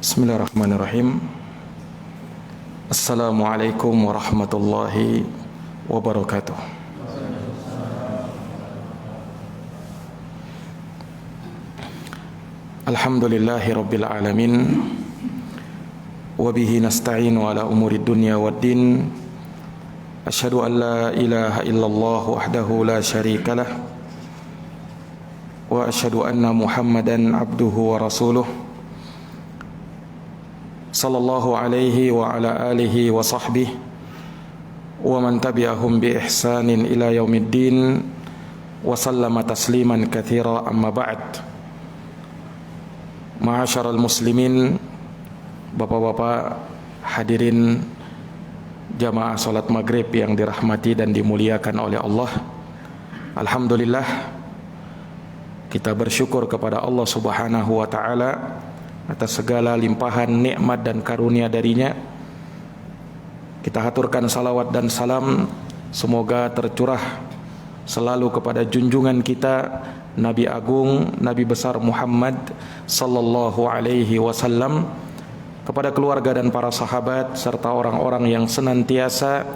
Bismillahirrahmanirrahim. Assalamualaikum warahmatullahi wabarakatuh. Alhamdulillahi rabbil alamin. Wabihi nasta'inu ala umuri dunya waddin. Asyhadu an la ilaha illallah wahdahu la syarika lah. Wa asyhadu anna Muhammadan abduhu wa rasuluh. Sallallahu alaihi wa ala alihi wa sahbihi wa man tabi'ahum bi ihsanin ila yaumiddin wa sallama tasliman katsira, amma ba'd. Ma'asyaral muslimin, bapak-bapak hadirin jamaah salat maghrib yang dirahmati dan dimuliakan oleh Allah. Alhamdulillah, kita bersyukur kepada Allah Subhanahu wa taala atas segala limpahan nikmat dan karunia darinya. Kita haturkan salawat dan salam semoga tercurah selalu kepada junjungan kita Nabi Agung, Nabi besar Muhammad sallallahu alaihi wasallam, kepada keluarga dan para sahabat serta orang-orang yang senantiasa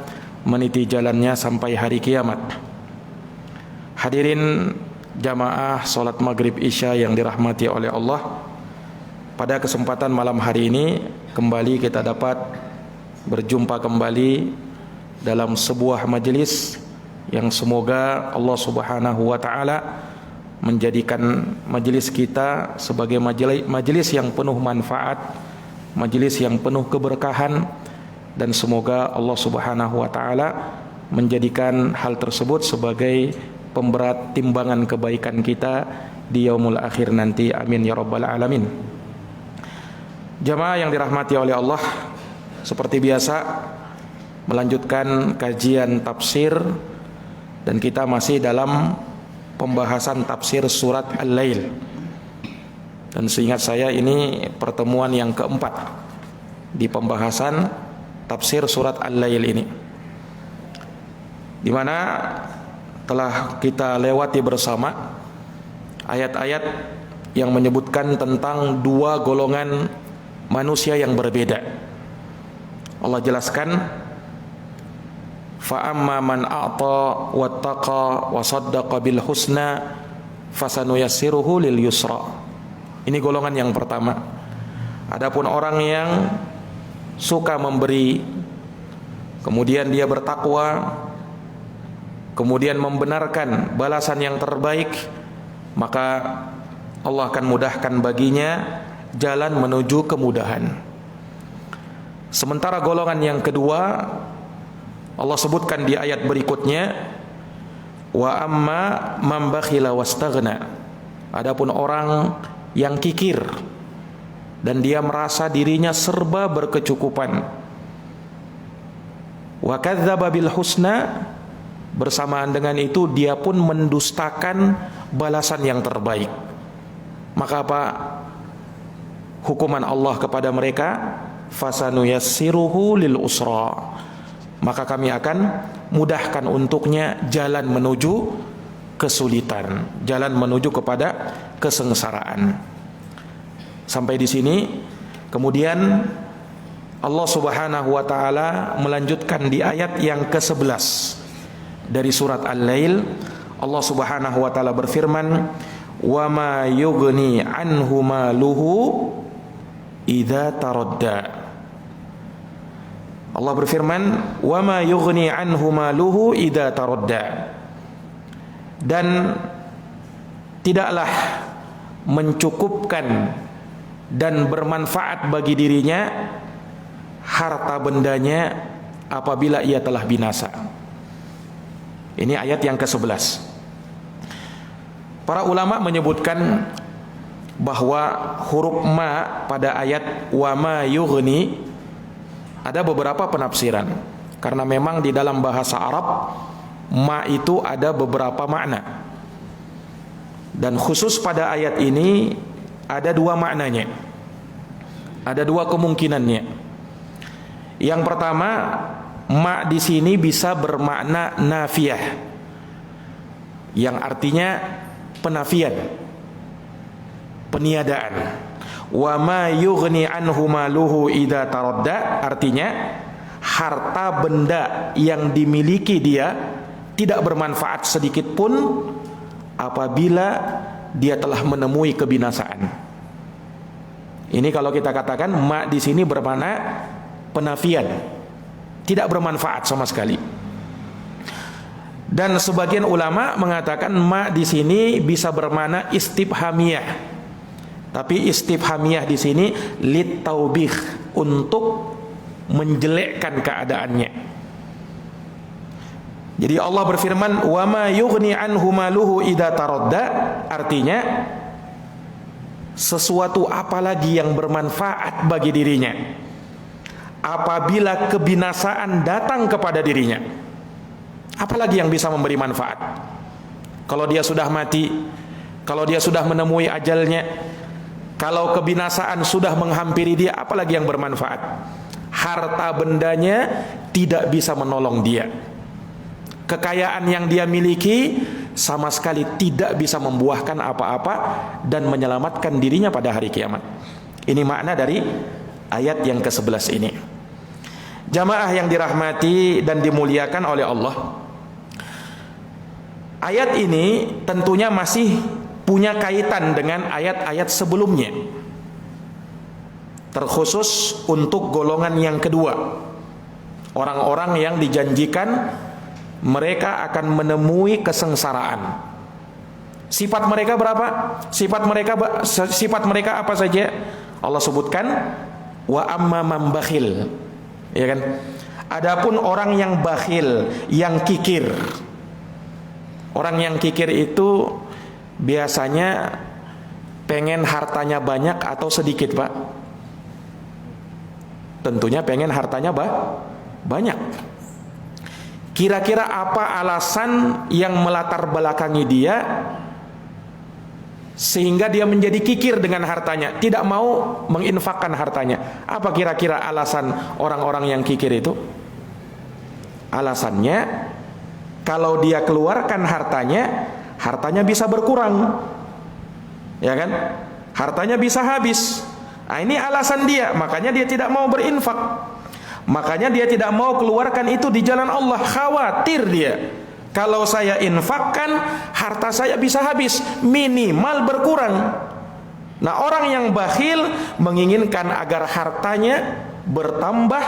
meniti jalannya sampai hari kiamat. Hadirin jamaah salat maghrib isya yang dirahmati oleh Allah, pada kesempatan malam hari ini kembali kita dapat berjumpa kembali dalam sebuah majelis yang semoga Allah Subhanahu wa taala menjadikan majelis kita sebagai majelis yang penuh manfaat, majelis yang penuh keberkahan, dan semoga Allah Subhanahu wa taala menjadikan hal tersebut sebagai pemberat timbangan kebaikan kita di yaumul akhir nanti. Amin ya rabbal alamin. Jamaah yang dirahmati oleh Allah, seperti biasa melanjutkan kajian tafsir, dan kita masih dalam pembahasan tafsir surat Al-Lail. Dan seingat saya ini pertemuan yang keempat di pembahasan tafsir surat Al-Lail ini, di mana telah kita lewati bersama ayat-ayat yang menyebutkan tentang dua golongan manusia yang berbeda. Allah jelaskan, fa amma man a'ta wattaqa wa saddaqa bil husna fasanuyassiruhu lil yusra. Ini golongan yang pertama. Adapun orang yang suka memberi, kemudian dia bertakwa, kemudian membenarkan balasan yang terbaik, maka Allah akan mudahkan baginya jalan menuju kemudahan. Sementara golongan yang kedua Allah sebutkan di ayat berikutnya, wa amma man bakhila wastaghna. Adapun orang yang kikir dan dia merasa dirinya serba berkecukupan, wa kadzdzaba bil husna, bersamaan dengan itu dia pun mendustakan balasan yang terbaik. Maka apa hukuman Allah kepada mereka? Fasanuyassiruhu lil usra, maka kami akan mudahkan untuknya jalan menuju kesulitan, jalan menuju kepada kesengsaraan. Sampai di sini, kemudian Allah Subhanahu wa taala melanjutkan di ayat yang ke-11 dari surat Al-Lail. Allah Subhanahu wa taala berfirman, wa ma yughni anhu maluhu idza taradda. Allah berfirman, wa ma yughni anhu maluhu idza taradda, dan tidaklah mencukupkan dan bermanfaat bagi dirinya harta bendanya apabila ia telah binasa. Ini ayat yang ke-11. Para ulama menyebutkan bahwa huruf ma pada ayat wa ma yughni ada beberapa penafsiran, karena memang di dalam bahasa Arab ma itu ada beberapa makna, dan khusus pada ayat ini ada dua maknanya, ada dua kemungkinannya. Yang pertama, ma di sini bisa bermakna nafiyah, yang artinya penafian. peniadaan. Wa ma yughni anhu maluhu idza taradda, artinya harta benda yang dimiliki dia tidak bermanfaat sedikit pun apabila dia telah menemui kebinasaan. Ini kalau kita katakan ma di sini bermakna penafian, tidak bermanfaat sama sekali. Dan sebagian ulama mengatakan ma di sini bisa bermakna istifhamiyah. Tapi istifhamiyah di sini lit taubih, untuk menjelekkan keadaannya. Jadi Allah berfirman wa ma yughni anhu maluhu idza taradda, artinya sesuatu apalagi yang bermanfaat bagi dirinya apabila kebinasaan datang kepada dirinya. Apalagi yang bisa memberi manfaat? Kalau dia sudah mati, kalau dia sudah menemui ajalnya, kalau kebinasaan sudah menghampiri dia, apalagi yang bermanfaat? Harta bendanya tidak bisa menolong dia. Kekayaan yang dia miliki sama sekali tidak bisa membuahkan apa-apa dan menyelamatkan dirinya pada hari kiamat. Ini makna dari ayat yang ke-11 ini. Jamaah yang dirahmati dan dimuliakan oleh Allah, ayat ini tentunya masih punya kaitan dengan ayat-ayat sebelumnya, terkhusus untuk golongan yang kedua, orang-orang yang dijanjikan mereka akan menemui kesengsaraan. Sifat mereka berapa? Sifat mereka apa saja? Allah sebutkan wa amma man bakhil, ya kan? Adapun orang yang bakhil, yang kikir. Orang yang kikir itu biasanya pengen hartanya banyak atau sedikit, Pak? Tentunya pengen hartanya banyak. Kira-kira apa alasan yang melatar belakangi dia sehingga dia menjadi kikir dengan hartanya, tidak mau menginfakkan hartanya? Apa kira-kira alasan orang-orang yang kikir itu? Alasannya, kalau dia keluarkan hartanya bisa berkurang, ya kan? Hartanya bisa habis. Nah, ini alasan dia, makanya dia tidak mau berinfak. Makanya dia tidak mau keluarkan itu di jalan Allah. Khawatir dia, kalau saya infakkan, harta saya bisa habis, minimal berkurang. Nah, orang yang bakhil menginginkan agar hartanya bertambah,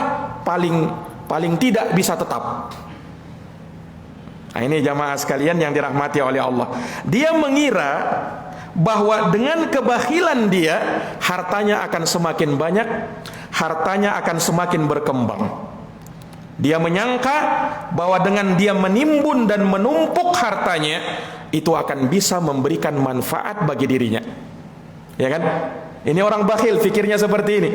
paling tidak bisa tetap. Nah, ini jamaah sekalian yang dirahmati oleh Allah. Dia mengira bahwa dengan kebakhilan dia, hartanya akan semakin banyak, hartanya akan semakin berkembang. Dia menyangka bahwa dengan dia menimbun dan menumpuk hartanya, itu akan bisa memberikan manfaat bagi dirinya, ya kan? Ini orang bakhil, fikirnya seperti ini.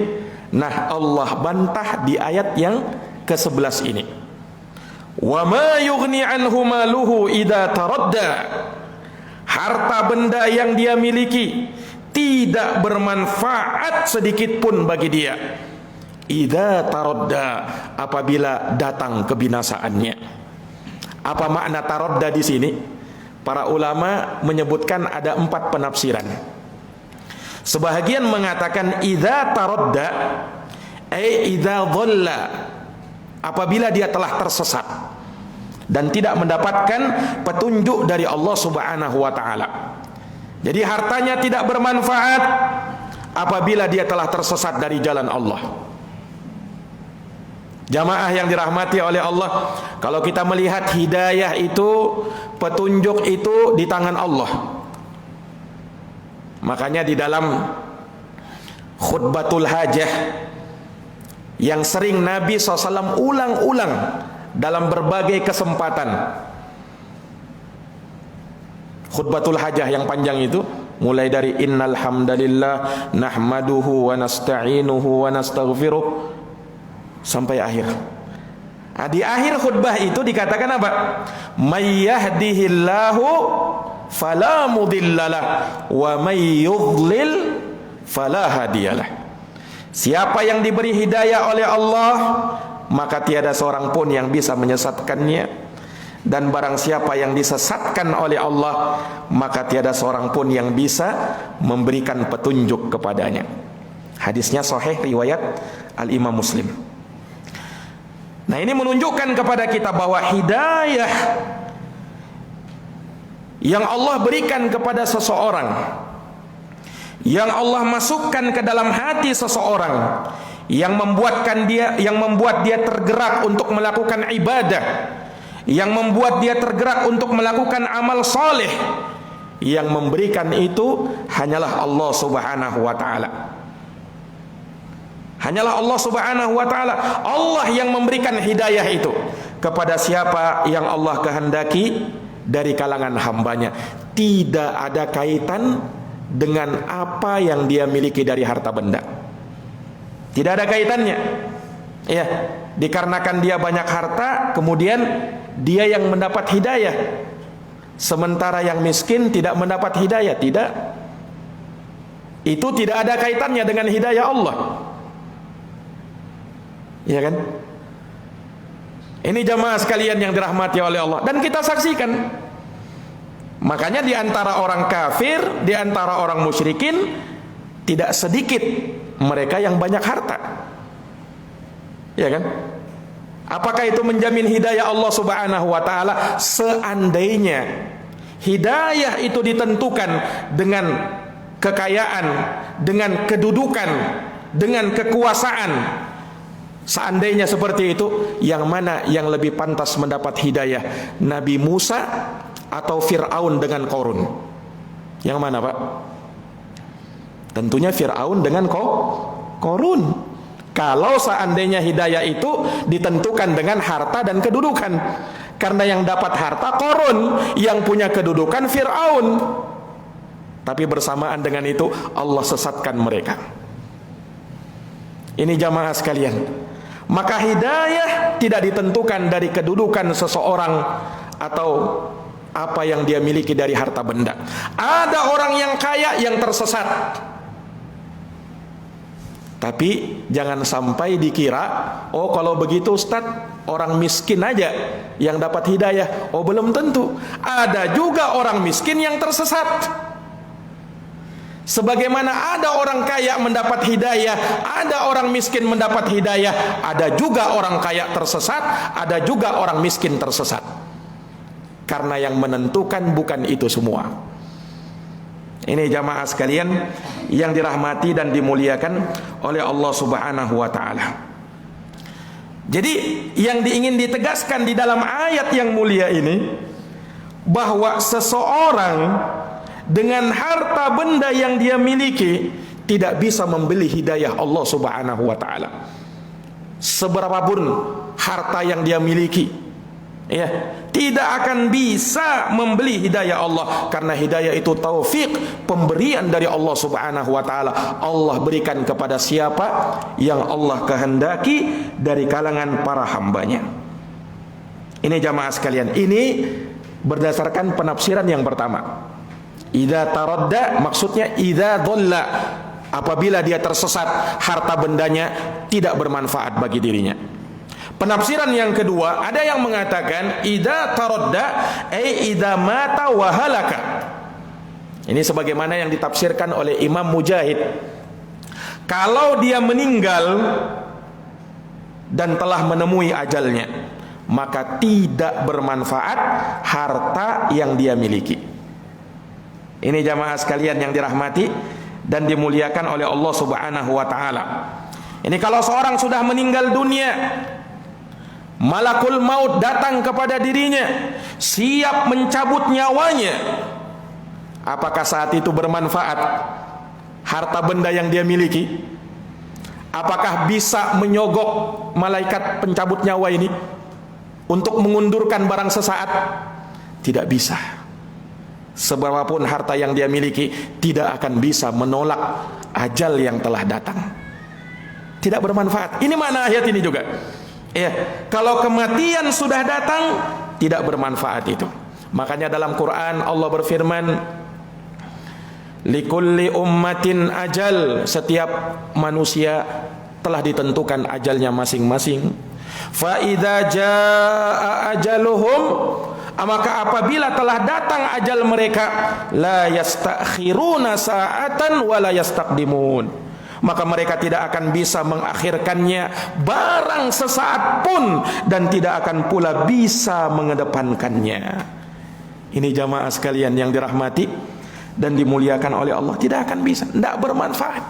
Nah, Allah bantah di ayat yang ke-11 ini. Wa ma yughni anhu maluhu idza taradda. Harta benda yang dia miliki tidak bermanfaat sedikit pun bagi dia idza taradda, apabila datang kebinasaannya. Apa makna taradda di sini? Para ulama menyebutkan ada 4 penafsiran. Sebahagian mengatakan idza taradda ai idza dhalla, apabila dia telah tersesat dan tidak mendapatkan petunjuk dari Allah Subhanahu wa taala. Jadi hartanya tidak bermanfaat apabila dia telah tersesat dari jalan Allah. Jamaah yang dirahmati oleh Allah, kalau kita melihat hidayah itu, petunjuk itu di tangan Allah. Makanya di dalam khutbatul hajah yang sering Nabi SAW ulang-ulang dalam berbagai kesempatan, khutbatul hajah yang panjang itu, mulai dari innal hamdalillah nahmaduhu wa nasta'inuhu wa nastaghfiruh sampai akhir. Nah, di akhir khutbah itu dikatakan apa? May yahdihillahu fala mudhillalah wa may yudlil fala hadiyalah. Siapa yang diberi hidayah oleh Allah, maka tiada seorang pun yang bisa menyesatkannya, Dan barang siapa yang disesatkan oleh Allah, maka tiada seorang pun yang bisa memberikan petunjuk kepadanya. Hadisnya sahih riwayat Al-Imam Muslim. Nah, ini menunjukkan kepada kita bahwa hidayah yang Allah berikan kepada seseorang, yang Allah masukkan ke dalam hati seseorang, yang membuat dia tergerak untuk melakukan ibadah, yang membuat dia tergerak untuk melakukan amal soleh, yang memberikan itu hanyalah Allah Subhanahu wa ta'ala. Hanyalah Allah Subhanahu wa ta'ala. Allah yang memberikan hidayah itu kepada siapa yang Allah kehendaki dari kalangan hambanya. Tidak ada kaitan dengan apa yang dia miliki dari harta benda. Tidak ada kaitannya. Ya, dikarenakan dia banyak harta, kemudian dia yang mendapat hidayah, sementara yang miskin tidak mendapat hidayah. Tidak. Itu tidak ada kaitannya dengan hidayah Allah. Ya kan? Ini jamaah sekalian yang dirahmati oleh Allah. Dan kita saksikan, makanya di antara orang kafir, di antara orang musyrikin, tidak sedikit mereka yang banyak harta. Ya kan? Apakah itu menjamin hidayah Allah Subhanahu wa ta'ala? Seandainya hidayah itu ditentukan dengan kekayaan, dengan kedudukan, dengan kekuasaan, seandainya seperti itu, yang mana yang lebih pantas mendapat hidayah? Nabi Musa atau Fir'aun dengan Qarun? Yang mana, Pak? Tentunya Fir'aun dengan Qarun. Kalau seandainya hidayah itu ditentukan dengan harta dan kedudukan, karena yang dapat harta Qarun, yang punya kedudukan Fir'aun. Tapi bersamaan dengan itu Allah sesatkan mereka. Ini jamaah sekalian. Maka hidayah tidak ditentukan dari kedudukan seseorang atau apa yang dia miliki dari harta benda. Ada orang yang kaya yang tersesat, tapi jangan sampai dikira, oh kalau begitu Ustaz, orang miskin aja yang dapat hidayah. Oh, belum tentu. Ada juga orang miskin yang tersesat. Sebagaimana ada orang kaya mendapat hidayah, ada orang miskin mendapat hidayah, ada juga orang kaya tersesat, ada juga orang miskin tersesat. Karena yang menentukan bukan itu semua. Ini jamaah sekalian yang dirahmati dan dimuliakan oleh Allah Subhanahu wa ta'ala. Jadi yang ingin ditegaskan di dalam ayat yang mulia ini, bahwa seseorang dengan harta benda yang dia miliki tidak bisa membeli hidayah Allah Subhanahu wa ta'ala. Seberapapun harta yang dia miliki, ya, tidak akan bisa membeli hidayah Allah, karena hidayah itu taufik, pemberian dari Allah Subhanahu wa ta'ala. Allah berikan kepada siapa yang Allah kehendaki dari kalangan para hambanya. Ini jamaah sekalian, ini berdasarkan penafsiran yang pertama. Idza taradda, maksudnya idza dhalla, apabila dia tersesat, harta bendanya tidak bermanfaat bagi dirinya. Penafsiran yang kedua, ada yang mengatakan idza taradda ai idza mata wa halaka. Ini sebagaimana yang ditafsirkan oleh Imam Mujahid. Kalau dia meninggal dan telah menemui ajalnya, maka tidak bermanfaat harta yang dia miliki. Ini jamaah sekalian yang dirahmati dan dimuliakan oleh Allah Subhanahu wa ta'ala. Ini kalau seorang sudah meninggal dunia, malakul maut datang kepada dirinya, siap mencabut nyawanya. Apakah saat itu bermanfaat harta benda yang dia miliki? Apakah bisa menyogok malaikat pencabut nyawa ini untuk mengundurkan barang sesaat? Tidak bisa. Seberapapun harta yang dia miliki tidak akan bisa menolak ajal yang telah datang. Tidak bermanfaat. Ini makna ayat ini juga. Ya, kalau kematian sudah datang, tidak bermanfaat itu. Makanya dalam Quran Allah berfirman, likulli ummatin ajal, setiap manusia telah ditentukan ajalnya masing-masing. Fa idza jaa ajaluhum, maka apabila telah datang ajal mereka, la yastakhiruna sa'atan wa la yastaqdimun, maka mereka tidak akan bisa mengakhirkannya barang sesaat pun dan tidak akan pula bisa mengedepankannya. Ini jamaah sekalian yang dirahmati dan dimuliakan oleh Allah, tidak akan bisa, tidak bermanfaat.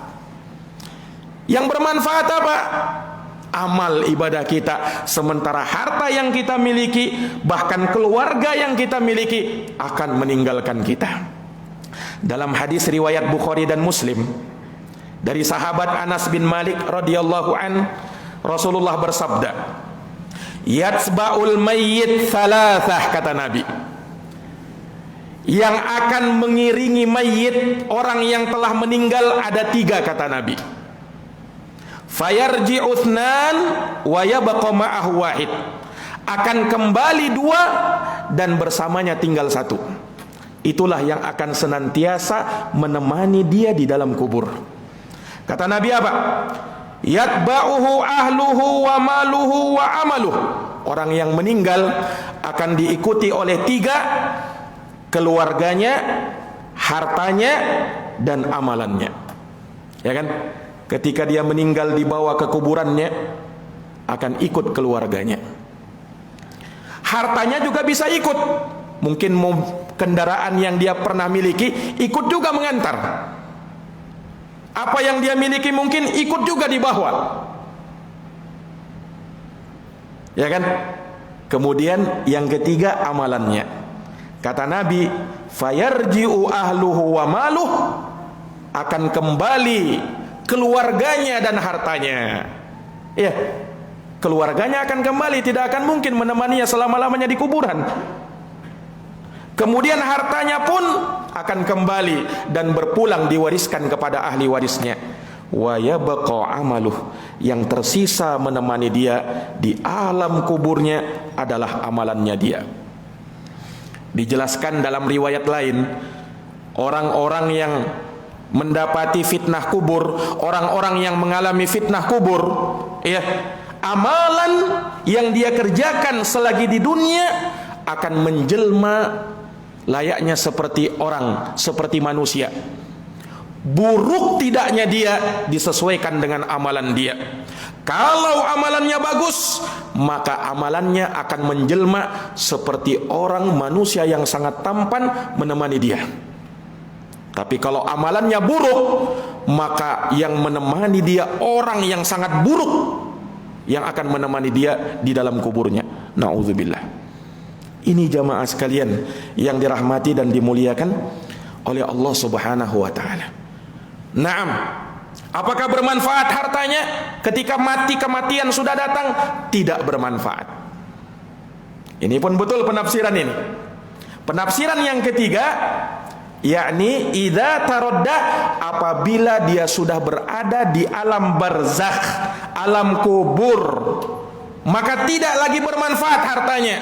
Yang bermanfaat apa? Amal ibadah kita. Sementara harta yang kita miliki, bahkan keluarga yang kita miliki akan meninggalkan kita. Dalam hadis riwayat Bukhari dan Muslim dari sahabat Anas bin Malik radhiyallahu an, Rasulullah bersabda, yatsba'ul mayyit thalathah, kata Nabi, yang akan mengiringi mayit, orang yang telah meninggal, ada 3, kata Nabi. Fayarji uthnan wa yabqa ma'ahu wahid, akan kembali 2 dan bersamanya tinggal 1. Itulah yang akan senantiasa menemani dia di dalam kubur. Kata Nabi apa? Yatba'uhu ahluhu wa maluhu wa amaluh, orang yang meninggal akan diikuti oleh 3, keluarganya, hartanya, dan amalannya. Ya kan? Ketika dia meninggal dibawa ke kuburannya, akan ikut keluarganya. Hartanya juga bisa ikut. Mungkin kendaraan yang dia pernah miliki ikut juga mengantar. Apa yang dia miliki mungkin ikut juga dibawa. Ya kan? Kemudian yang ketiga, amalannya. Kata Nabi, fayarji'u ahluhu wa maluh, akan kembali keluarganya dan hartanya. Ya, keluarganya akan kembali, tidak akan mungkin menemaninya selama-lamanya di kuburan. Kemudian hartanya pun akan kembali dan berpulang diwariskan kepada ahli warisnya. Wa yabqa amaluh, yang tersisa menemani dia di alam kuburnya adalah amalannya dia. Dijelaskan dalam riwayat lain, orang-orang yang mendapati fitnah kubur, orang-orang yang mengalami fitnah kubur, ya, amalan yang dia kerjakan selagi di dunia akan menjelma layaknya seperti orang, seperti manusia. Buruk tidaknya dia disesuaikan dengan amalan dia. Kalau amalannya bagus, maka amalannya akan menjelma seperti orang manusia yang sangat tampan menemani dia. Tapi kalau amalannya buruk, maka yang menemani dia orang yang sangat buruk, yang akan menemani dia di dalam kuburnya. Na'udzubillah. Ini jamaah sekalian yang dirahmati dan dimuliakan oleh Allah Subhanahu wa ta'ala. Naam. Apakah bermanfaat hartanya ketika mati, kematian sudah datang? Tidak bermanfaat. Ini pun betul penafsiran ini. Penafsiran yang ketiga, yakni idza taradda, apabila dia sudah berada di alam barzakh, alam kubur, maka tidak lagi bermanfaat hartanya.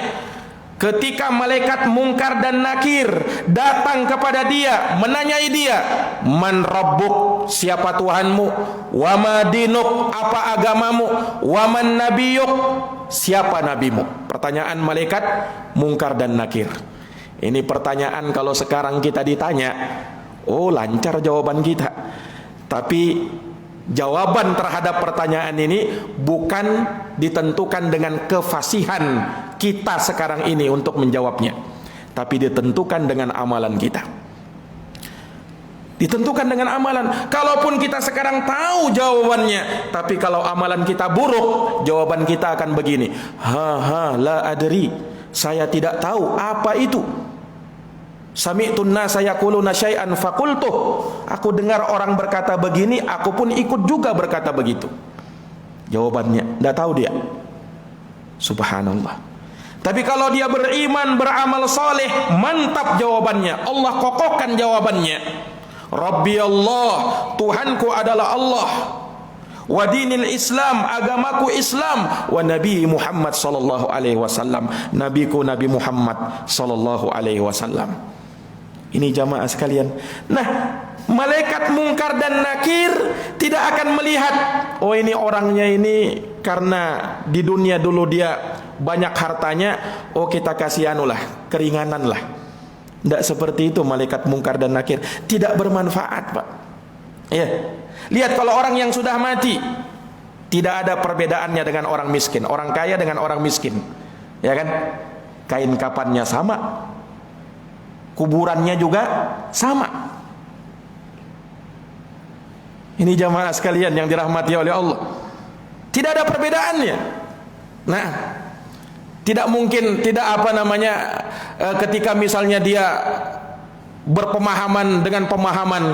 Ketika malaikat Mungkar dan Nakir datang kepada dia, menanyai dia, man rabbuk, siapa Tuhanmu, wa ma dinuk, apa agamamu, wa man nabiyuk, siapa nabimu. Pertanyaan malaikat Mungkar dan Nakir. Ini pertanyaan kalau sekarang kita ditanya, oh lancar jawaban kita. Tapi jawaban terhadap pertanyaan ini bukan ditentukan dengan kefasihan kita sekarang ini untuk menjawabnya, tapi ditentukan dengan amalan kita. Ditentukan dengan amalan. Kalaupun kita sekarang tahu jawabannya, tapi kalau amalan kita buruk, jawaban kita akan begini, la adri, saya tidak tahu apa itu. Sami'tun nasa yaquluna syai'an faqultuh, aku dengar orang berkata begini, aku pun ikut juga berkata begitu. Jawabannya tidak tahu dia. Subhanallah. Tapi kalau dia beriman, beramal soleh, mantap jawabannya. Allah kokohkan jawabannya. Rabbi Allah, Tuhanku adalah Allah. Wa dinil Islam, agamaku Islam. Wa Nabi Muhammad sallallahu alaihi wasallam, nabiku Nabi Muhammad sallallahu alaihi wasallam. Ini jamaah sekalian. Nah, Malaikat mungkar dan nakir tidak akan melihat, oh ini orangnya ini karena di dunia dulu dia banyak hartanya, oh kita kasih anulah, keringanan lah. Tidak seperti itu malaikat mungkar dan nakir. Tidak bermanfaat, Pak. Ya. Lihat kalau orang yang sudah mati, tidak ada perbedaannya dengan orang miskin, orang kaya dengan orang miskin. Ya kan? Kain kafannya sama, kuburannya juga sama. Ini jamaah sekalian yang dirahmati oleh Allah, tidak ada perbedaannya. Nah, tidak mungkin, tidak ketika misalnya dia berpemahaman dengan pemahaman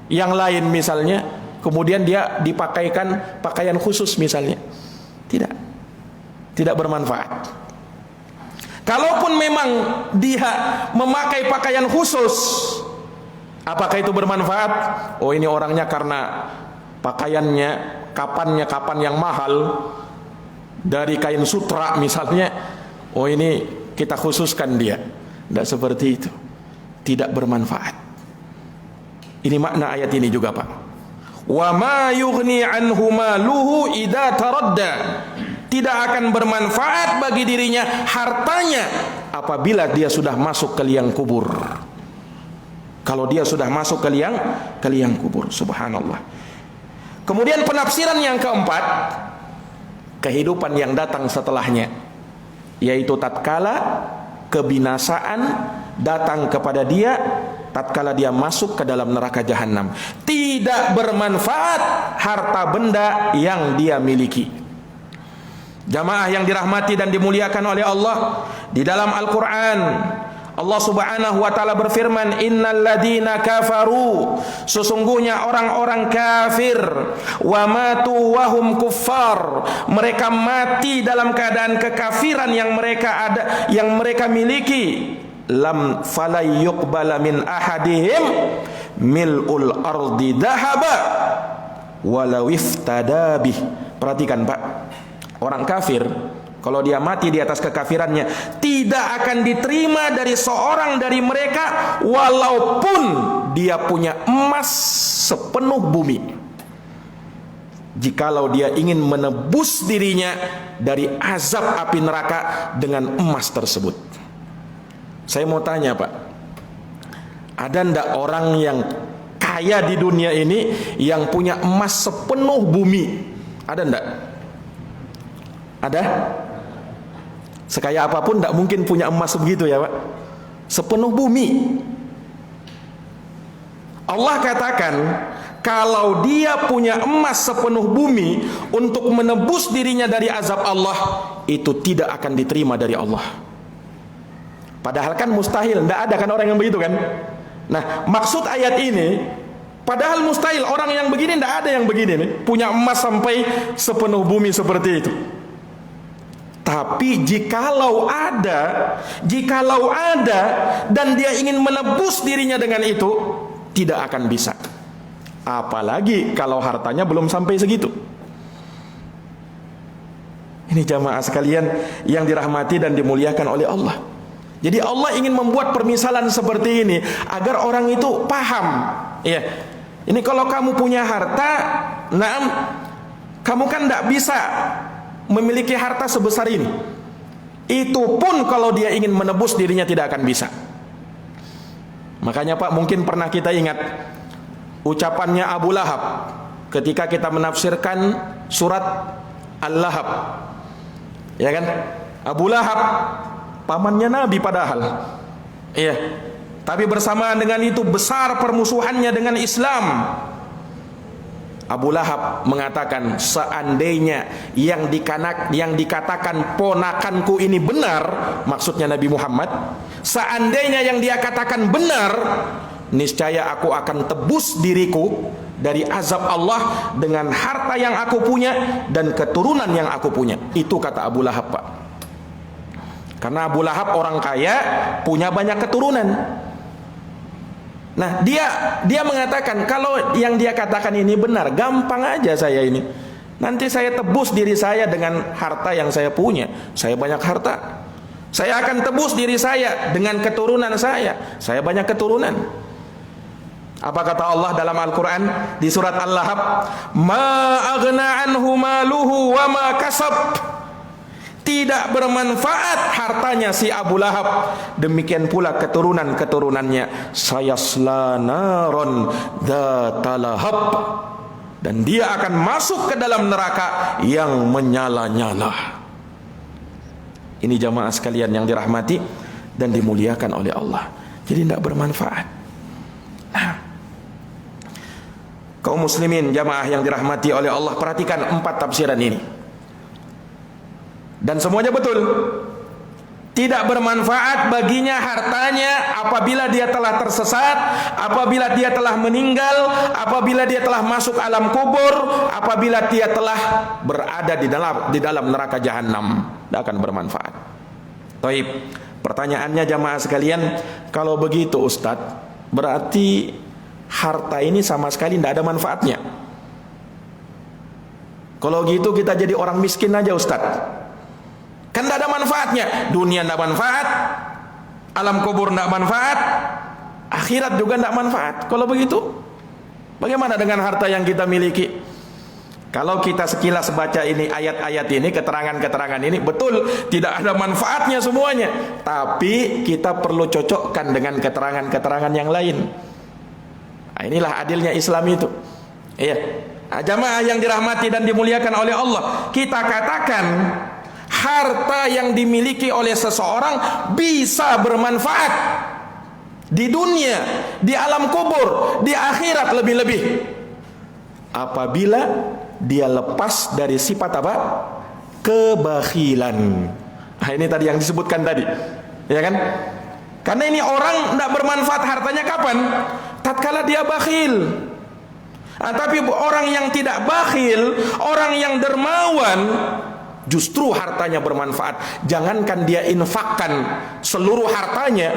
yang lain misalnya, kemudian dia dipakaikan pakaian khusus misalnya, tidak bermanfaat. Kalaupun memang dia memakai pakaian khusus, apakah itu bermanfaat? Oh ini orangnya karena pakaiannya, kapan yang mahal dari kain sutra misalnya, oh ini kita khususkan dia. Tidak seperti itu, tidak bermanfaat. Ini makna ayat ini juga, Pak. Wa ma yughni anhu maluhu idza taradda. Tidak akan bermanfaat bagi dirinya hartanya apabila dia sudah masuk ke liang kubur. Kalau dia sudah masuk ke liang kubur, subhanallah. Kemudian penafsiran yang keempat, kehidupan yang datang setelahnya, yaitu tatkala kebinasaan datang kepada dia, tatkala dia masuk ke dalam neraka jahanam. Tidak bermanfaat harta benda yang dia miliki. Jamaah yang dirahmati dan dimuliakan oleh Allah, di dalam Al-Quran Allah subhanahu wa ta'ala berfirman, innal ladina kafaru, sesungguhnya orang-orang kafir, wa matu wahum kuffar, mereka mati dalam keadaan kekafiran yang mereka miliki, lam falay yuqbala min ahadihim mil'ul ardi dhahaba walau iftada bih. Perhatikan, Pak, orang kafir kalau dia mati di atas kekafirannya, tidak akan diterima dari seorang dari mereka walaupun dia punya emas sepenuh bumi. Jikalau dia ingin menebus dirinya dari azab api neraka dengan emas tersebut. Saya mau tanya, Pak, ada ndak orang yang kaya di dunia ini yang punya emas sepenuh bumi? Ada ndak? Ada? Sekaya apapun tidak mungkin punya emas begitu ya, Pak. Sepenuh bumi. Allah katakan, kalau dia punya emas sepenuh bumi untuk menebus dirinya dari azab Allah, itu tidak akan diterima dari Allah. Padahal kan mustahil, tidak ada kan orang yang begitu kan. Nah, maksud ayat ini, padahal mustahil, orang yang begini tidak ada yang begini nih, punya emas sampai sepenuh bumi seperti itu. Tapi jikalau ada dan dia ingin menebus dirinya dengan itu, tidak akan bisa. Apalagi kalau hartanya belum sampai segitu. Ini jamaah sekalian yang dirahmati dan dimuliakan oleh Allah. Jadi Allah ingin membuat permisalan seperti ini agar orang itu paham. Ya, ini kalau kamu punya harta, kamu kan tidak bisa memiliki harta sebesar ini. Itu pun kalau dia ingin menebus dirinya tidak akan bisa. Makanya, Pak, mungkin pernah kita ingat ucapannya Abu Lahab ketika kita menafsirkan surat Al-Lahab. Ya kan? Abu Lahab pamannya Nabi padahal. Iya. Tapi bersamaan dengan itu besar permusuhannya dengan Islam. Abu Lahab mengatakan, seandainya yang dikatakan ponakanku ini benar, maksudnya Nabi Muhammad, seandainya yang dia katakan benar, niscaya aku akan tebus diriku dari azab Allah dengan harta yang aku punya dan keturunan yang aku punya. Itu kata Abu Lahab, Pak. Karena Abu Lahab orang kaya, punya banyak keturunan. Nah, dia mengatakan kalau yang dia katakan ini benar, gampang aja saya ini. Nanti saya tebus diri saya dengan harta yang saya punya. Saya banyak harta. Saya akan tebus diri saya dengan keturunan saya. Saya banyak keturunan. Apa kata Allah dalam Al-Quran di surat Al-Lahab? Ma aghna anhu maluhu wa ma kasab. Tidak bermanfaat hartanya si Abu Lahab, demikian pula keturunan-keturunannya. Sayasla naron dzatalahab, dan dia akan masuk ke dalam neraka yang menyala-nyala. Ini jamaah sekalian yang dirahmati dan dimuliakan oleh Allah. Jadi tidak bermanfaat. Kaum muslimin jamaah yang dirahmati oleh Allah, perhatikan 4 tafsiran ini. Dan semuanya betul. Tidak bermanfaat baginya hartanya apabila dia telah tersesat, apabila dia telah meninggal, apabila dia telah masuk alam kubur, apabila dia telah berada di dalam neraka jahanam. Tidak akan bermanfaat. Taib. Pertanyaannya jamaah sekalian, kalau begitu Ustadz, berarti harta ini sama sekali tidak ada manfaatnya. Kalau gitu kita jadi orang miskin aja Ustadz. Kan tidak ada manfaatnya. Dunia tidak manfaat, alam kubur tidak manfaat, akhirat juga tidak manfaat. Kalau begitu, bagaimana dengan harta yang kita miliki? Kalau kita sekilas baca ini, ayat-ayat ini, keterangan-keterangan ini, betul tidak ada manfaatnya semuanya. Tapi kita perlu cocokkan dengan keterangan-keterangan yang lain. Nah, inilah adilnya Islam itu. Iya. Jamaah yang dirahmati dan dimuliakan oleh Allah, kita katakan harta yang dimiliki oleh seseorang bisa bermanfaat di dunia, di alam kubur, di akhirat lebih-lebih, apabila dia lepas dari sifat apa? Kebakhilan. Nah, ini tadi yang disebutkan tadi, ya kan? Karena ini orang tidak bermanfaat hartanya kapan? Tatkala dia bakhil. Nah, tapi orang yang tidak bakhil, orang yang dermawan, justru hartanya bermanfaat. Jangankan dia infakkan seluruh hartanya,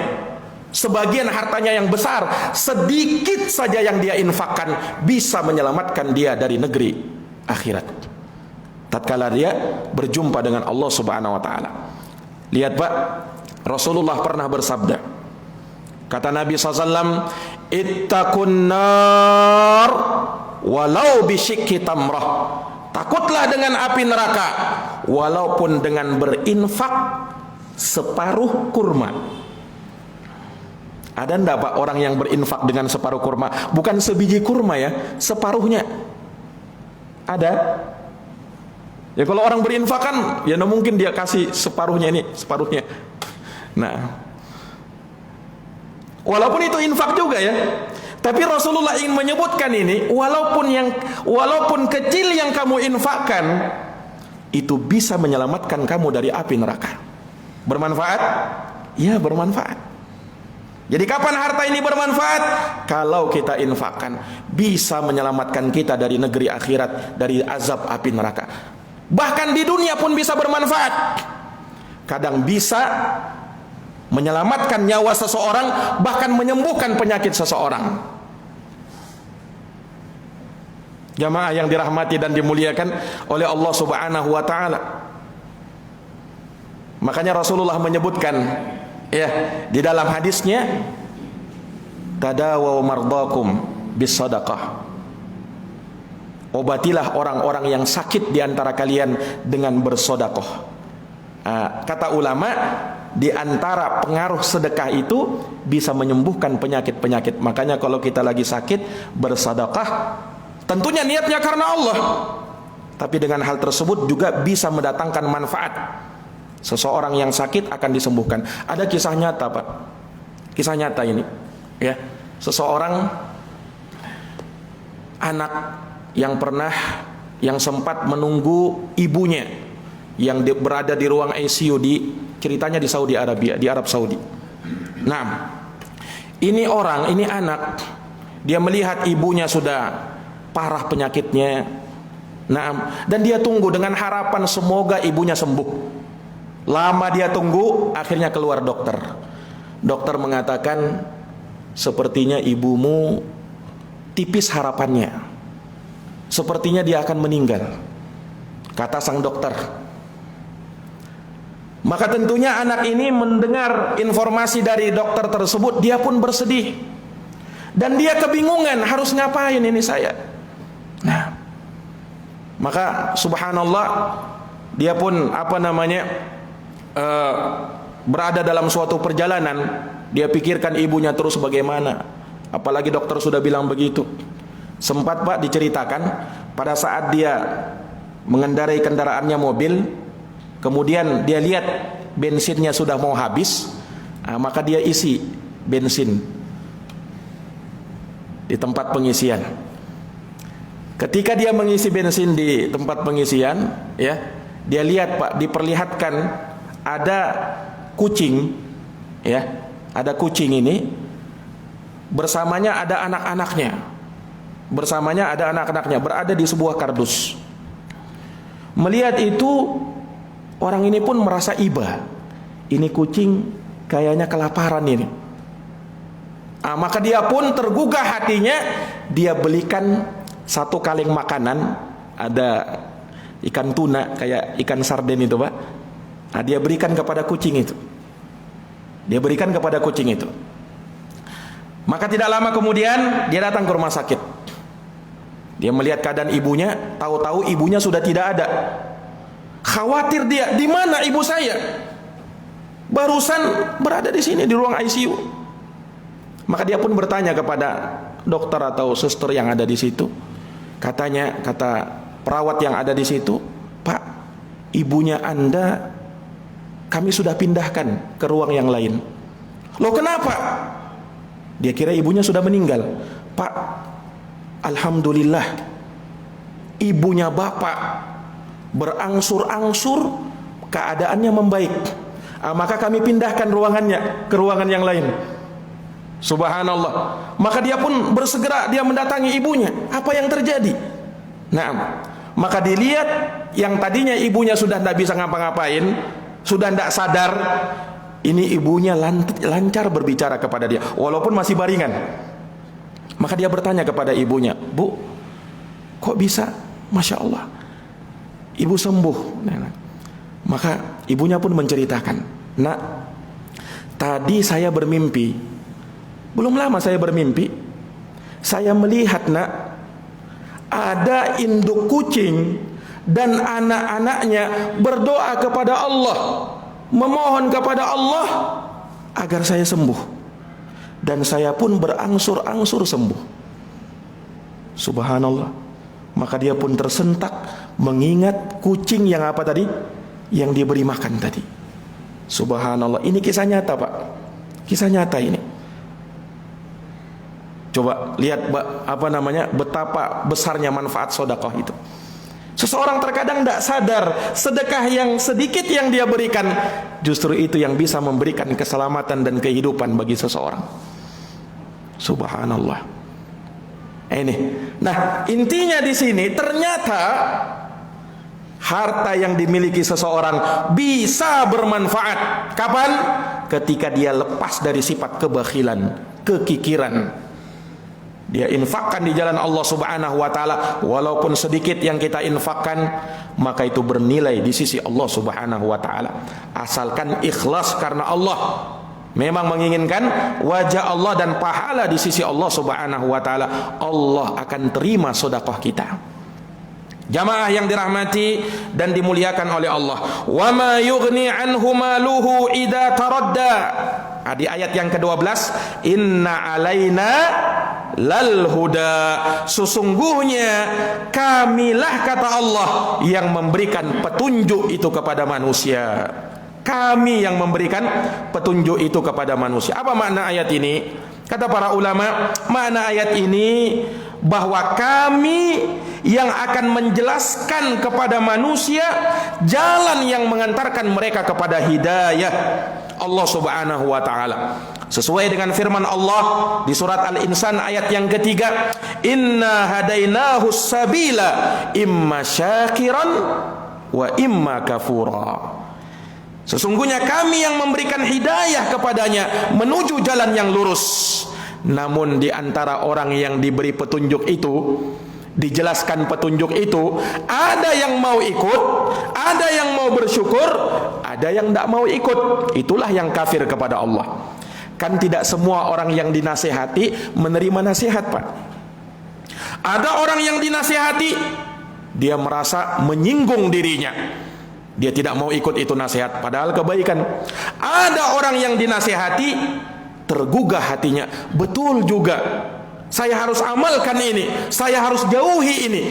sebagian hartanya yang besar, sedikit saja yang dia infakkan bisa menyelamatkan dia dari negeri akhirat tatkala dia berjumpa dengan Allah Subhanahu wa taala. Lihat Pak, Rasulullah pernah bersabda, kata Nabi SAW, ittaqun nar walau bisyikki tamrah. Takutlah dengan api neraka walaupun dengan berinfak separuh kurma. Ada enggak Pak orang yang berinfak dengan separuh kurma? Bukan sebiji kurma ya, separuhnya. Ada? Ya kalau orang berinfak kan ya mungkin dia kasih separuhnya ini, separuhnya. Nah, walaupun itu infak juga ya, tapi Rasulullah ingin menyebutkan ini, walaupun kecil yang kamu infakkan, itu bisa menyelamatkan kamu dari api neraka. Bermanfaat? Ya, bermanfaat. Jadi kapan harta ini bermanfaat? Kalau kita infakkan, bisa menyelamatkan kita dari negeri akhirat, dari azab api neraka. Bahkan di dunia pun bisa bermanfaat. Kadang bisa menyelamatkan nyawa seseorang, bahkan menyembuhkan penyakit seseorang. Jamaah yang dirahmati dan dimuliakan oleh Allah Subhanahu wa taala. Makanya Rasulullah menyebutkan ya di dalam hadisnya, tadawaw mardakum bis sadaqah. Obatilah orang-orang yang sakit di antara kalian dengan bersedekah. Kata ulama, di antara pengaruh sedekah itu bisa menyembuhkan penyakit-penyakit. Makanya kalau kita lagi sakit, bersedekah, tentunya niatnya karena Allah, tapi dengan hal tersebut juga bisa mendatangkan manfaat. Seseorang yang sakit akan disembuhkan. Ada kisah nyata Pak, kisah nyata ini ya. Seseorang anak yang sempat menunggu ibunya yang berada di ruang ICU ceritanya di Saudi Arabia, di Arab Saudi. Nah, ini anak, dia melihat ibunya sudah parah penyakitnya. Nah, dan dia tunggu dengan harapan semoga ibunya sembuh. Lama dia tunggu, akhirnya keluar dokter. Dokter mengatakan, sepertinya ibumu tipis harapannya. Sepertinya dia akan meninggal, kata sang dokter. Maka tentunya anak ini mendengar informasi dari dokter tersebut, dia pun bersedih. Dan dia kebingungan harus ngapain ini saya. Nah, maka subhanallah, dia pun berada dalam suatu perjalanan. Dia pikirkan ibunya terus bagaimana, apalagi dokter sudah bilang begitu. Sempat Pak diceritakan pada saat dia mengendarai kendaraannya mobil, kemudian dia lihat bensinnya sudah mau habis, maka dia isi bensin di tempat pengisian. Ketika dia mengisi bensin di tempat pengisian, ya, dia lihat Pak, diperlihatkan ada kucing, ya, ada kucing ini bersamanya ada anak-anaknya. Bersamanya ada anak-anaknya berada di sebuah kardus. Melihat itu, orang ini pun merasa iba. Ini kucing kayaknya kelaparan ini. Maka dia pun tergugah hatinya, dia belikan satu kaleng makanan, ada ikan tuna kayak ikan sarden itu Pak. Dia berikan kepada kucing itu. Dia berikan kepada kucing itu. Maka tidak lama kemudian dia datang ke rumah sakit. Dia melihat keadaan ibunya, tahu-tahu ibunya sudah tidak ada. Khawatir dia, di mana ibu saya? Barusan berada di sini di ruang ICU. Maka dia pun bertanya kepada dokter atau suster yang ada di situ. Kata perawat yang ada di situ, "Pak, ibunya Anda kami sudah pindahkan ke ruang yang lain." "Loh kenapa?" Dia kira ibunya sudah meninggal. "Pak, alhamdulillah ibunya Bapak berangsur-angsur keadaannya membaik. Maka kami pindahkan ruangannya ke ruangan yang lain." Subhanallah. Maka dia pun bersegera dia mendatangi ibunya. Apa yang terjadi? Nah, maka dilihat yang tadinya ibunya sudah tidak bisa ngapa-ngapain, sudah tidak sadar, ini ibunya lancar berbicara kepada dia walaupun masih baringan. Maka dia bertanya kepada ibunya, "Bu, kok bisa? Masya Allah, ibu sembuh." Maka ibunya pun menceritakan, "Nak, tadi saya bermimpi. Belum lama saya bermimpi. Saya melihat, Nak, ada induk kucing dan anak-anaknya berdoa kepada Allah, memohon kepada Allah agar saya sembuh. Dan saya pun berangsur-angsur sembuh." Subhanallah. Maka dia pun tersentak mengingat kucing yang apa tadi? Yang diberi makan tadi. Subhanallah. Ini kisah nyata Pak. Kisah nyata ini. Coba lihat betapa besarnya manfaat sedekah itu. Seseorang terkadang tidak sadar sedekah yang sedikit yang dia berikan, justru itu yang bisa memberikan keselamatan dan kehidupan bagi seseorang. Subhanallah. Ini. Nah, intinya di sini ternyata harta yang dimiliki seseorang bisa bermanfaat. Kapan? Ketika dia lepas dari sifat kebakhilan, kekikiran. Dia infakkan di jalan Allah Subhanahu wa taala, walaupun sedikit yang kita infakkan, maka itu bernilai di sisi Allah Subhanahu wa taala. Asalkan ikhlas karena Allah. Memang menginginkan wajah Allah dan pahala di sisi Allah Subhanahu wa taala, Allah akan terima sedekah kita. Jamaah yang dirahmati dan dimuliakan oleh Allah. Wa ma yughni anhu maluhu idza taradda. Di ayat yang ke-12, inna alaina lal huda. Sesungguhnya kamilah, kata Allah, yang memberikan petunjuk itu kepada manusia. Kami yang memberikan petunjuk itu kepada manusia. Apa makna ayat ini? Kata para ulama, makna ayat ini bahwa kami yang akan menjelaskan kepada manusia jalan yang mengantarkan mereka kepada hidayah Allah Subhanahu wa taala. Sesuai dengan firman Allah di surat Al-Insan ayat yang ketiga, inna hadainahu sabila imma syakiran wa imma kafura. Sesungguhnya kami yang memberikan hidayah kepadanya menuju jalan yang lurus. Namun di antara orang yang diberi petunjuk itu, dijelaskan petunjuk itu, ada yang mau ikut, ada yang mau bersyukur, ada yang tidak mau ikut. Itulah yang kafir kepada Allah. Kan tidak semua orang yang dinasehati menerima nasihat, Pak. Ada orang yang dinasehati, dia merasa menyinggung dirinya, dia tidak mau ikut itu nasihat, padahal kebaikan. Ada orang yang dinasehati, tergugah hatinya, betul juga, saya harus amalkan ini, saya harus jauhi ini.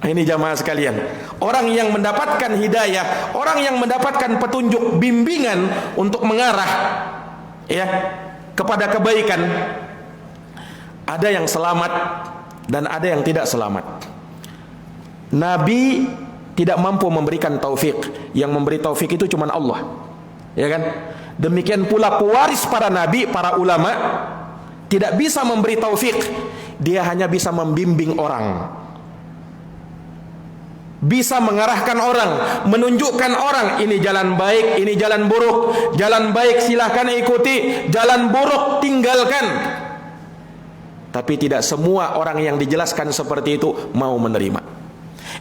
Ini jamaah sekalian, orang yang mendapatkan hidayah, orang yang mendapatkan petunjuk, bimbingan untuk mengarah ya kepada kebaikan, ada yang selamat dan ada yang tidak selamat. Nabi tidak mampu memberikan taufik, yang memberi taufik itu cuma Allah, ya kan? Demikian pula pewaris para nabi, para ulama tidak bisa memberi taufik, dia hanya bisa membimbing orang, bisa mengarahkan orang, menunjukkan orang, ini jalan baik, ini jalan buruk, jalan baik silahkan ikuti, jalan buruk tinggalkan. Tapi tidak semua orang yang dijelaskan seperti itu mau menerima.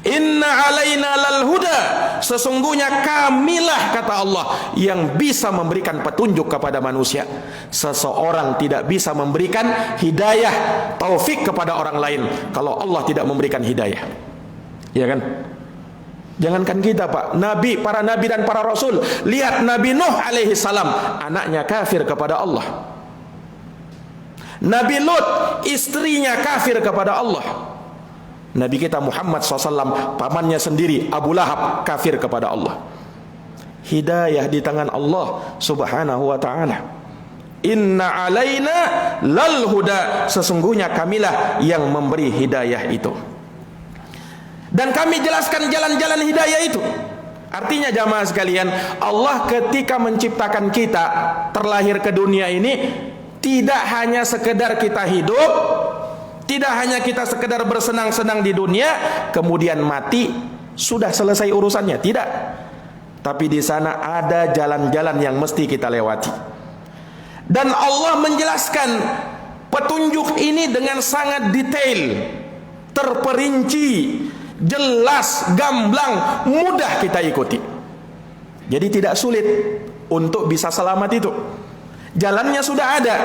Inna alaina lal huda, sesungguhnya kamilah, kata Allah, yang bisa memberikan petunjuk kepada manusia. Seseorang tidak bisa memberikan hidayah, taufik kepada orang lain kalau Allah tidak memberikan hidayah, ya kan? Jangankan kita, Pak, nabi, para nabi dan para rasul. Lihat Nabi Nuh alaihi salam, anaknya kafir kepada Allah. Nabi Lut, istrinya kafir kepada Allah. Nabi kita Muhammad SAW, pamannya sendiri Abu Lahab, kafir kepada Allah. Hidayah di tangan Allah subhanahu wa ta'ala. Inna alaina lal huda, sesungguhnya kamilah yang memberi hidayah itu. Dan kami jelaskan jalan-jalan hidayah itu. Artinya jamaah sekalian, Allah ketika menciptakan kita terlahir ke dunia ini, tidak hanya sekedar kita hidup, tidak hanya kita sekedar bersenang-senang di dunia, kemudian mati, sudah selesai urusannya. Tidak. Tapi di sana ada jalan-jalan yang mesti kita lewati. Dan Allah menjelaskan petunjuk ini dengan sangat detail, terperinci, jelas, gamblang, mudah kita ikuti. Jadi tidak sulit untuk bisa selamat itu. Jalannya sudah ada,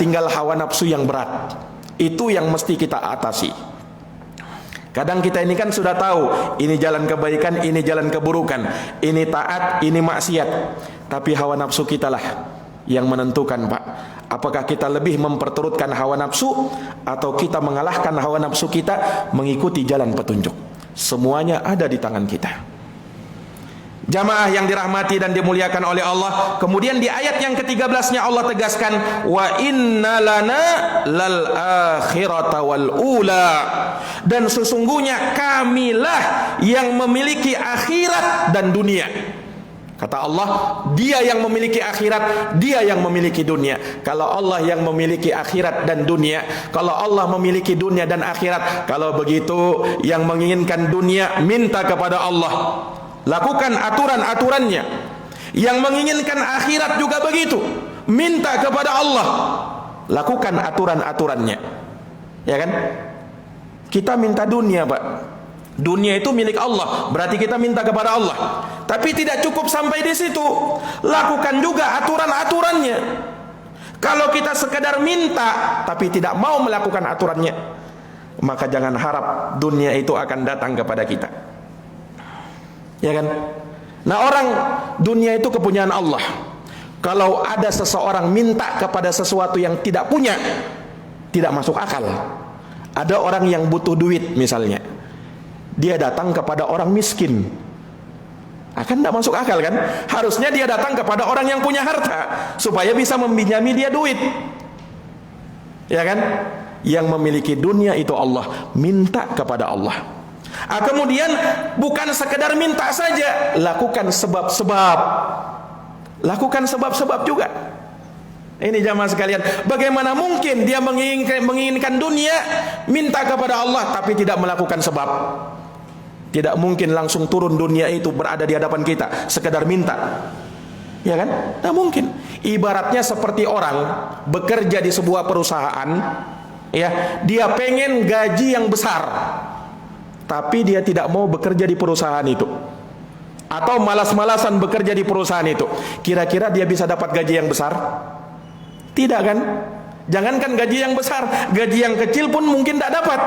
tinggal hawa nafsu yang berat. Itu yang mesti kita atasi. Kadang kita ini kan sudah tahu, ini jalan kebaikan, ini jalan keburukan, ini taat, ini maksiat. Tapi hawa nafsu kita lah yang menentukan, Pak. Apakah kita lebih memperturutkan hawa nafsu, atau kita mengalahkan hawa nafsu kita mengikuti jalan petunjuk. Semuanya ada di tangan kita. Jamaah yang dirahmati dan dimuliakan oleh Allah. Kemudian di ayat yang ke-13-nya Allah tegaskan, wa inna lana lal akhirata wal ula, dan sesungguhnya kamilah yang memiliki akhirat dan dunia. Kata Allah, dia yang memiliki akhirat, dia yang memiliki dunia. Kalau Allah yang memiliki akhirat dan dunia, kalau Allah memiliki dunia dan akhirat, kalau begitu yang menginginkan dunia minta kepada Allah, lakukan aturan-aturannya. Yang menginginkan akhirat juga begitu, minta kepada Allah, lakukan aturan-aturannya. Ya kan? Kita minta dunia, Pak. Dunia itu milik Allah, berarti kita minta kepada Allah. Tapi tidak cukup sampai di situ, lakukan juga aturan-aturannya. Kalau kita sekedar minta tapi tidak mau melakukan aturannya, maka jangan harap dunia itu akan datang kepada kita. Ya kan? Nah, orang, dunia itu kepunyaan Allah. Kalau ada seseorang minta kepada sesuatu yang tidak punya, tidak masuk akal. Ada orang yang butuh duit misalnya, dia datang kepada orang miskin, akan tidak masuk akal kan? Harusnya dia datang kepada orang yang punya harta supaya bisa meminjami dia duit. Ya kan? Yang memiliki dunia itu Allah, minta kepada Allah. Kemudian bukan sekedar minta saja, lakukan sebab-sebab. Lakukan sebab-sebab juga. Ini jamaah sekalian, bagaimana mungkin dia menginginkan dunia, minta kepada Allah tapi tidak melakukan sebab? Tidak mungkin langsung turun dunia itu berada di hadapan kita sekedar minta. Ya kan? Tidak mungkin. Ibaratnya seperti orang bekerja di sebuah perusahaan, ya, dia pengen gaji yang besar, tapi dia tidak mau bekerja di perusahaan itu. atau malas-malasan bekerja di perusahaan itu, kira-kira dia bisa dapat gaji yang besar? Tidak kan? Jangankan gaji yang besar, gaji yang kecil pun mungkin tidak dapat.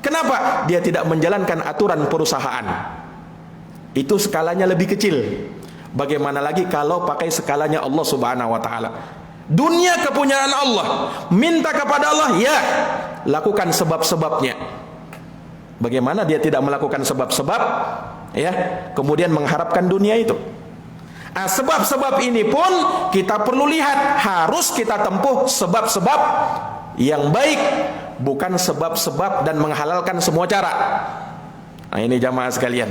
Kenapa? Dia tidak menjalankan aturan perusahaan. Itu skalanya lebih kecil. Bagaimana lagi kalau pakai skalanya Allah Subhanahu wa taala? Dunia kepunyaan Allah, minta kepada Allah, ya, lakukan sebab-sebabnya. Bagaimana dia tidak melakukan sebab-sebab, ya, kemudian mengharapkan dunia itu? Nah, sebab-sebab ini pun kita perlu lihat, harus kita tempuh sebab-sebab yang baik, bukan sebab-sebab dan menghalalkan semua cara. Nah, ini jamaah sekalian.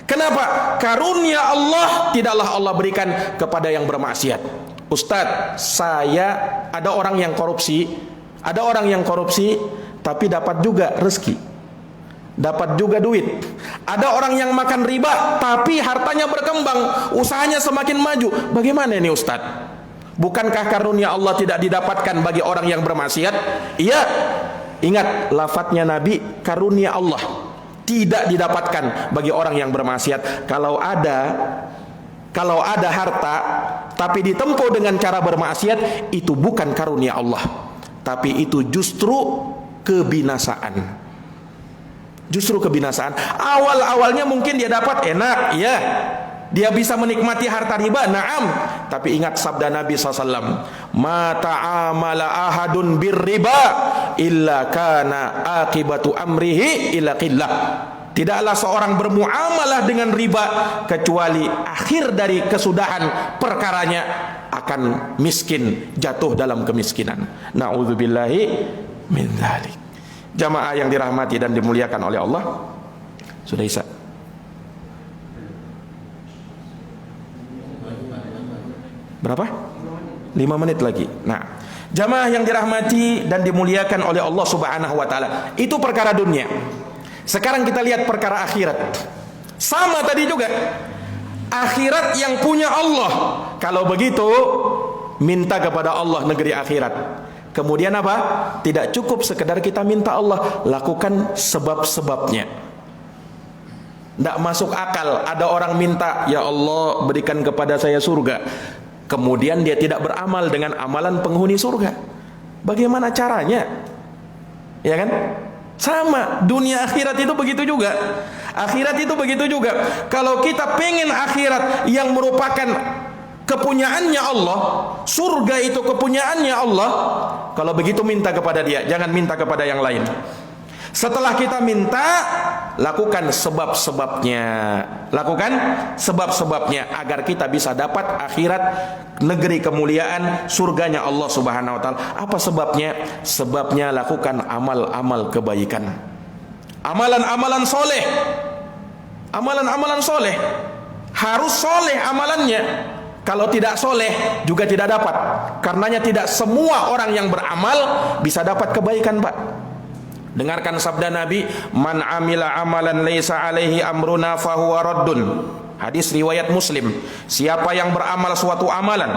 Kenapa? Karunia Allah tidaklah Allah berikan kepada yang bermaksiat. Ustadz, ada orang yang korupsi, tapi dapat juga rezeki, dapat juga duit. Ada orang yang makan riba, tapi hartanya berkembang, usahanya semakin maju. Bagaimana ini Ustadz? Bukankah karunia Allah tidak didapatkan bagi orang yang bermaksiat? Iya. Ingat lafadznya Nabi, karunia Allah tidak didapatkan bagi orang yang bermaksiat. Kalau ada harta tapi ditempuh dengan cara bermaksiat, itu bukan karunia Allah, tapi itu justru kebinasaan. Justru kebinasaan. Awal-awalnya mungkin dia dapat enak, ya, dia bisa menikmati harta riba, na'am. Tapi ingat sabda Nabi SAW, ma ta'amala ahadun birriba illa kana akibatu amrihi ila qillah. Tidaklah seorang bermuamalah dengan riba kecuali akhir dari kesudahan perkaranya akan miskin, jatuh dalam kemiskinan. Na'udzubillahi min dzalik. Jamaah yang dirahmati dan dimuliakan oleh Allah, sudah Isa? Berapa? 5 menit lagi. Nah, jamaah yang dirahmati dan dimuliakan oleh Allah Subhanahu wa taala, itu perkara dunia. Sekarang kita lihat perkara akhirat. Sama tadi juga. Akhirat yang punya Allah. Kalau begitu, minta kepada Allah negeri akhirat. Kemudian apa? Tidak cukup sekedar kita minta Allah, lakukan sebab-sebabnya. Tidak masuk akal ada orang minta, ya Allah berikan kepada saya surga, kemudian dia tidak beramal dengan amalan penghuni surga. Bagaimana caranya? Ya kan? Sama, dunia akhirat itu begitu juga. Akhirat itu begitu juga. Kalau kita pengen akhirat yang merupakan kepunyaannya Allah, surga itu kepunyaannya Allah, kalau begitu minta kepada dia, jangan minta kepada yang lain. Setelah kita minta, lakukan sebab-sebabnya. Lakukan sebab-sebabnya agar kita bisa dapat akhirat, negeri kemuliaan, surganya Allah Subhanahu wa taala. Apa sebabnya? Sebabnya lakukan amal-amal kebaikan. Amalan-amalan soleh. Amalan-amalan soleh. Harus soleh amalannya. Kalau tidak soleh juga tidak dapat. Karenanya tidak semua orang yang beramal bisa dapat kebaikan, Pak. Dengarkan sabda Nabi, man amila amalan laisa alaihi amruna fahuwa raddun. Hadis riwayat Muslim. Siapa yang beramal suatu amalan,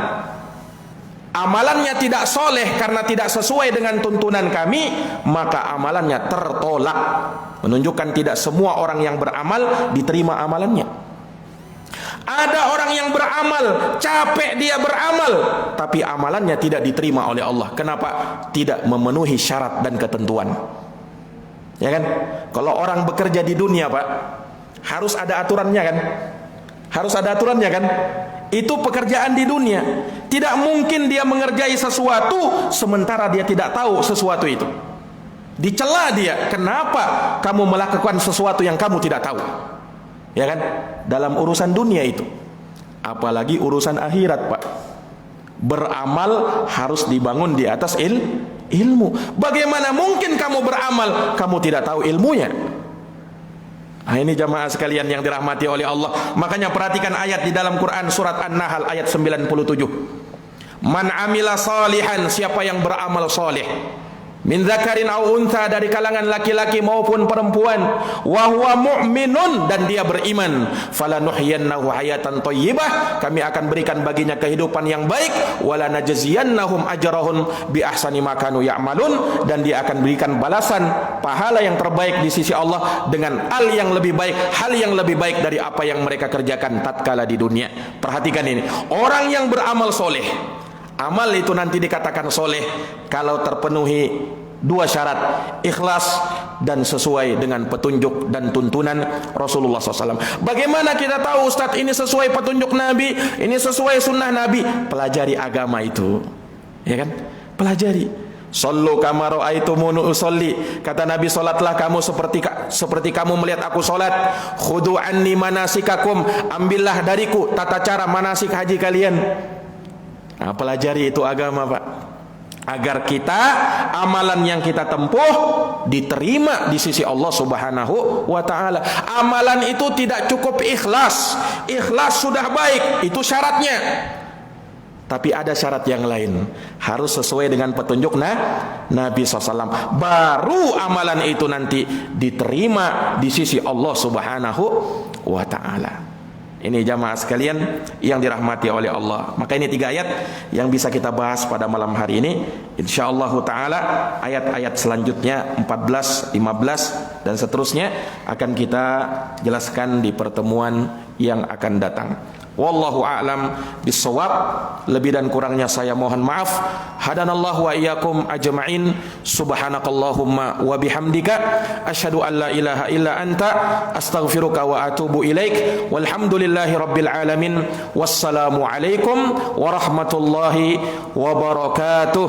amalannya tidak soleh karena tidak sesuai dengan tuntunan kami, maka amalannya tertolak. Menunjukkan tidak semua orang yang beramal diterima amalannya. Ada orang yang beramal, capek dia beramal, tapi amalannya tidak diterima oleh Allah. Kenapa? Tidak memenuhi syarat dan ketentuan. Ya kan? Kalau orang bekerja di dunia, Pak, harus ada aturannya kan? Harus ada aturannya kan? Itu pekerjaan di dunia. Tidak mungkin dia mengerjai sesuatu sementara dia tidak tahu sesuatu itu. Dicela dia, kenapa kamu melakukan sesuatu yang kamu tidak tahu? Ya kan? Dalam urusan dunia itu. Apalagi urusan akhirat, Pak. Beramal harus dibangun di atas ilmu. Bagaimana mungkin kamu beramal, kamu tidak tahu ilmunya? Nah, ini jamaah sekalian yang dirahmati oleh Allah. Makanya perhatikan ayat di dalam Quran surat An-Nahl ayat 97. Man amila salihan, siapa yang beramal soleh. min dzakarin au untha, dari kalangan laki-laki maupun perempuan, wa huwa mu'minun, dan dia beriman, falanuhyiyannahu hayatan thayyibah, kami akan berikan baginya kehidupan yang baik, wala najziyannahum ajrahum bi ahsani ma kanu ya'malun, dan dia akan berikan balasan pahala yang terbaik di sisi Allah dengan hal yang lebih baik, hal yang lebih baik dari apa yang mereka kerjakan tatkala di dunia. Perhatikan ini, orang yang beramal soleh, amal itu nanti dikatakan soleh kalau terpenuhi dua syarat, ikhlas dan sesuai dengan petunjuk dan tuntunan Rasulullah SAW. Bagaimana kita tahu Ustadz ini sesuai petunjuk Nabi, ini sesuai sunnah Nabi? Pelajari agama itu, ya kan? Pelajari. Sallu kama ra'aitumuni usolli, kata Nabi, salatlah kamu seperti kamu melihat aku salat. Khudu anni manasikakum, ambillah dariku tata cara manasik haji kalian. Nah, pelajari itu agama, Pak, agar kita amalan yang kita tempuh diterima di sisi Allah Subhanahu wa taala. Amalan itu tidak cukup ikhlas. Ikhlas sudah baik, itu syaratnya. Tapi ada syarat yang lain, harus sesuai dengan petunjuk Nabi SAW. Baru amalan itu nanti diterima di sisi Allah Subhanahu wa taala. Ini jamaah sekalian yang dirahmati oleh Allah. Maka ini 3 ayat yang bisa kita bahas pada malam hari ini. Insyaallah taala ayat-ayat selanjutnya 14, 15 dan seterusnya akan kita jelaskan di pertemuan yang akan datang. Wallahu a'lam bissawab. Lebih dan kurangnya saya mohon maaf. Hadanallahu wa iyyakum ajma'in. Subhanakallahumma wa bihamdika asyhadu an la ilaha illa anta astaghfiruka wa atubu ilaik. Walhamdulillahi rabbil alamin. Wassalamu alaikum warahmatullahi wabarakatuh.